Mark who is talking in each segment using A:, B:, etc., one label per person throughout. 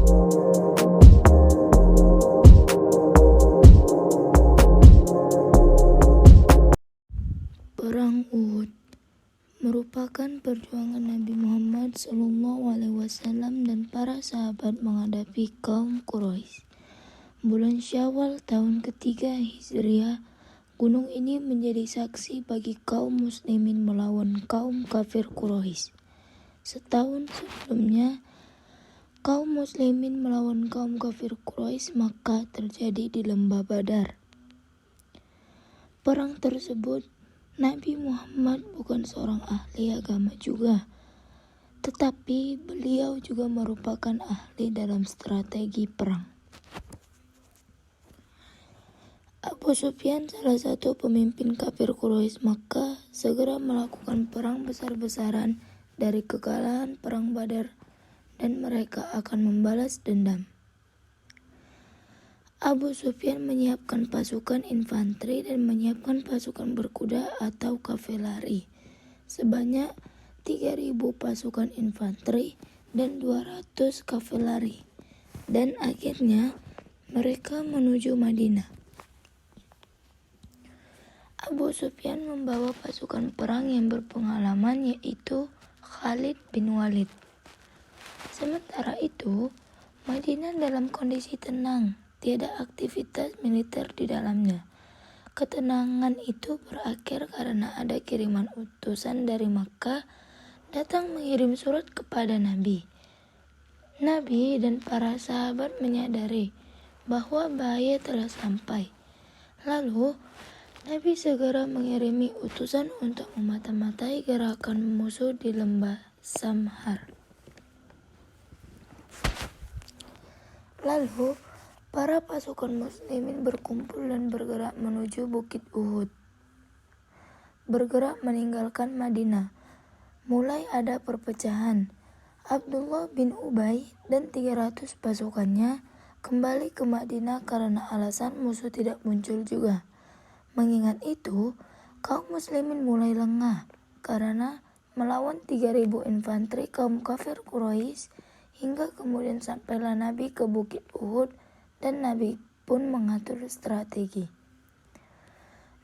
A: Perang Uhud merupakan perjuangan Nabi Muhammad SAW dan para sahabat menghadapi kaum Quraisy. Bulan Syawal tahun ketiga Hijriah, gunung ini menjadi saksi bagi kaum muslimin melawan kaum kafir Quraisy. Setahun sebelumnya, kaum muslimin melawan kaum kafir Quraisy maka terjadi di lembah Badar. Perang tersebut, Nabi Muhammad bukan seorang ahli agama juga, tetapi beliau juga merupakan ahli dalam strategi perang. Abu Sufyan, salah satu pemimpin kafir Quraisy Makkah, segera melakukan perang besar-besaran dari kekalahan perang Badar dan mereka akan membalas dendam. Abu Sufyan menyiapkan pasukan infanteri dan menyiapkan pasukan berkuda atau kavaleri sebanyak 3.000 pasukan infanteri dan 200 kavaleri, dan akhirnya mereka menuju Madinah. Abu Sufyan membawa pasukan perang yang berpengalaman, yaitu Khalid bin Walid. Sementara itu, Madinah dalam kondisi tenang, tiada aktivitas militer di dalamnya. Ketenangan itu berakhir karena ada kiriman utusan dari Makkah datang mengirim surat kepada Nabi. Nabi dan para sahabat menyadari bahwa bahaya telah sampai. Lalu, Nabi segera mengirimi utusan untuk memata-matai gerakan musuh di lembah Samhar. Lalu, para pasukan muslimin berkumpul dan bergerak menuju Bukit Uhud. Bergerak meninggalkan Madinah. Mulai ada perpecahan. Abdullah bin Ubay dan 300 pasukannya kembali ke Madinah karena alasan musuh tidak muncul juga. Mengingat itu, kaum muslimin mulai lengah karena melawan 3.000 infanteri kaum kafir Quraisy, hingga kemudian sampailah Nabi ke Bukit Uhud dan Nabi pun mengatur strategi.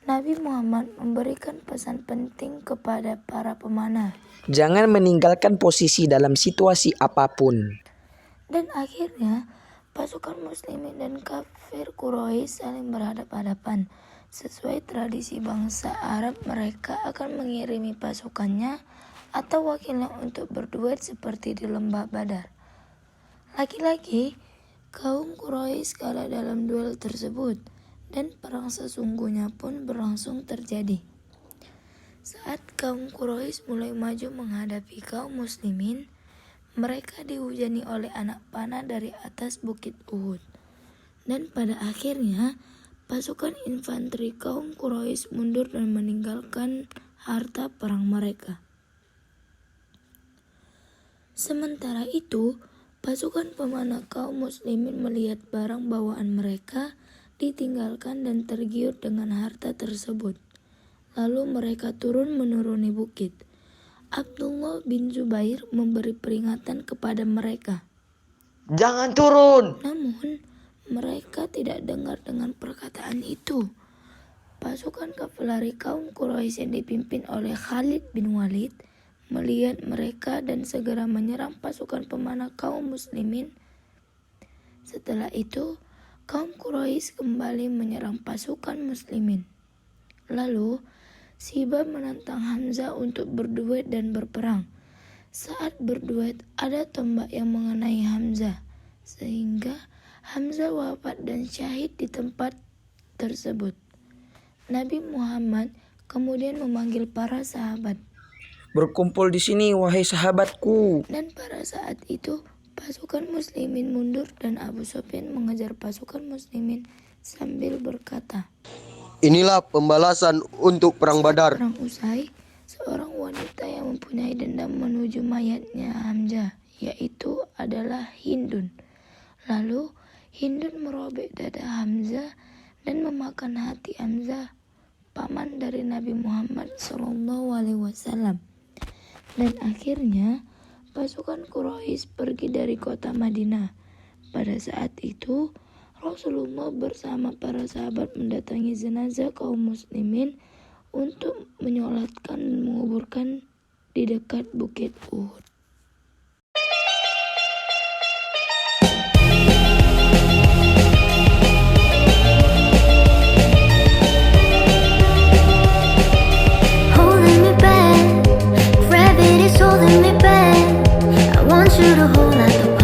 A: Nabi Muhammad memberikan pesan penting kepada para pemanah.
B: Jangan meninggalkan posisi dalam situasi apapun.
A: Dan akhirnya, pasukan muslimin dan kafir Quraisy saling berhadapan-hadapan. Sesuai tradisi bangsa Arab, mereka akan mengirimi pasukannya atau wakilnya untuk berduet seperti di lembah Badar. Lagi-lagi, kaum Quraisy kalah dalam duel tersebut dan perang sesungguhnya pun berlangsung terjadi. Saat kaum Quraisy mulai maju menghadapi kaum muslimin, mereka dihujani oleh anak panah dari atas Bukit Uhud. Dan pada akhirnya, pasukan infanteri kaum Quraisy mundur dan meninggalkan harta perang mereka. Sementara itu, pasukan pemanah kaum muslimin melihat barang bawaan mereka ditinggalkan dan tergiur dengan harta tersebut. Lalu mereka turun menuruni bukit. Abdullah bin Zubair memberi peringatan kepada mereka.
B: Jangan turun!
A: Namun, mereka tidak dengar dengan perkataan itu. Pasukan kavaleri kaum Quraisy yang dipimpin oleh Khalid bin Walid melihat mereka dan segera menyerang pasukan pemanah kaum muslimin. Setelah itu, kaum Quraisy kembali menyerang pasukan muslimin. Lalu, Sibab menantang Hamzah untuk berduet dan berperang. Saat berduet, ada tombak yang mengenai Hamzah, sehingga Hamzah wafat dan syahid di tempat tersebut. Nabi Muhammad kemudian memanggil para sahabat.
B: Berkumpul di sini, wahai sahabatku.
A: Dan pada saat itu, pasukan muslimin mundur dan Abu Sufyan mengejar pasukan muslimin sambil berkata,
C: "Inilah pembalasan untuk perang Badar."
A: Perang usai, seorang wanita yang mempunyai dendam menuju mayatnya Hamzah, yaitu adalah Hindun. Lalu Hindun merobek dada Hamzah dan memakan hati Hamzah, paman dari Nabi Muhammad SAW. Dan akhirnya pasukan Quraisy pergi dari kota Madinah. Pada saat itu, Rasulullah bersama para sahabat mendatangi jenazah kaum muslimin untuk menyolatkan dan menguburkan di dekat bukit Uhud.
D: Holding me back, gravity's holding me back. I want you to hold out the